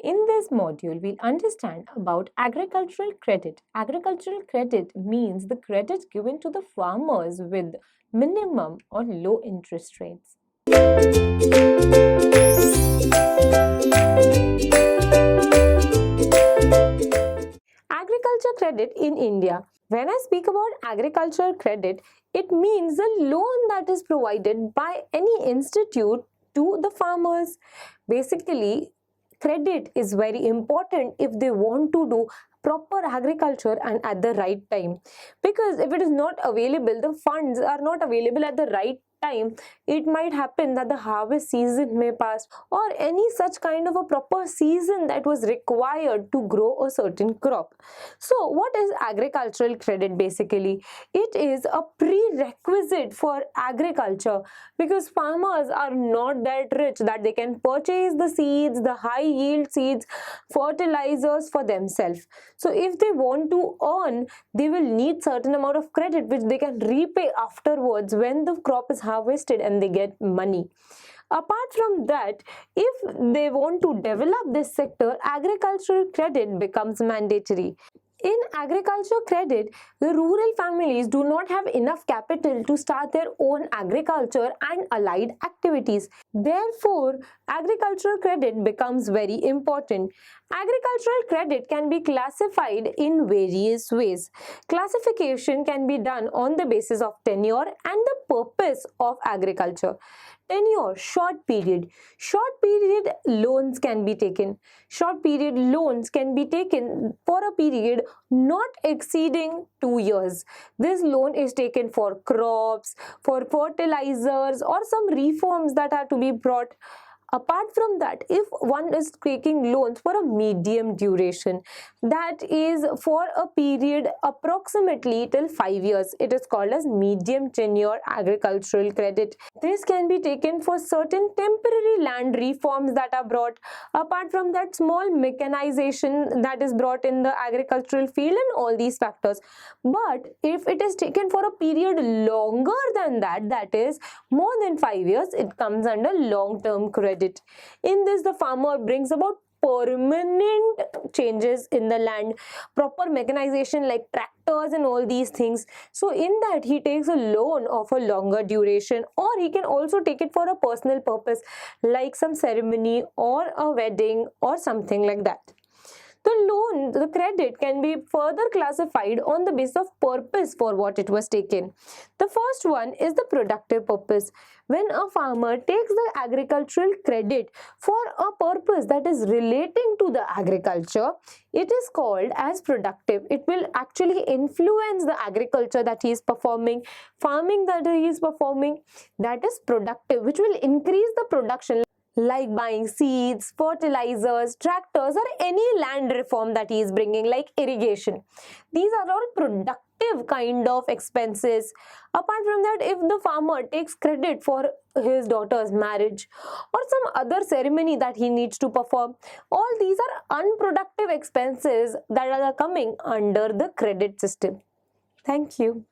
In this module, we'll understand about agricultural credit. Agricultural credit means the credit given to the farmers with minimum or low interest rates. Agriculture credit in India. When I speak about agricultural credit, it means a loan that is provided by any institute to the farmers. Basically, credit is very important if they want to do proper agriculture and at the right time, because if it is not available, the funds are not available at the right time, it might happen that the harvest season may pass or any such kind of a proper season that was required to grow a certain crop. So what is agricultural credit? Basically, it is a prerequisite for agriculture, because farmers are not that rich that they can purchase the seeds, the high yield seeds, fertilizers for themselves. So if they want to earn, they will need certain amount of credit which they can repay afterwards when the crop is harvested and they get money. Apart from that, if they want to develop this sector, agricultural credit becomes mandatory. In agriculture credit, the rural families do not have enough capital to start their own agriculture and allied activities. Therefore, agricultural credit becomes very important. Agricultural credit can be classified in various ways. Classification can be done on the basis of tenure and the purpose of agriculture. Tenure, short period. Short period loans can be taken. Short period loans can be taken for a period not exceeding 2 years. This loan is taken for crops, for fertilizers, or some reforms that are to be brought. Apart from that, if one is taking loans for a medium duration, that is for a period approximately till 5 years, it is called as medium tenure agricultural credit. This can be taken for certain temporary land reforms that are brought. Apart from that, small mechanization that is brought in the agricultural field and all these factors. But if it is taken for a period longer than that, that is more than 5 years, it comes under long-term credit. In this, the farmer brings about permanent changes in the land, proper mechanization like tractors and all these things. So in that, he takes a loan of a longer duration, or he can also take it for a personal purpose like some ceremony or a wedding or something like that. The loan, the credit can be further classified on the basis of purpose for what it was taken. The first one is the productive purpose. When a farmer takes the agricultural credit for a purpose that is relating to the agriculture, it is called as productive. It will actually influence the agriculture that he is performing, farming that he is performing, that is productive, which will increase the production, like buying seeds, fertilizers, tractors, or any land reform that he is bringing, like irrigation. These are all productive kind of expenses. Apart from that, if the farmer takes credit for his daughter's marriage or some other ceremony that he needs to perform, all these are unproductive expenses that are coming under the credit system. Thank you.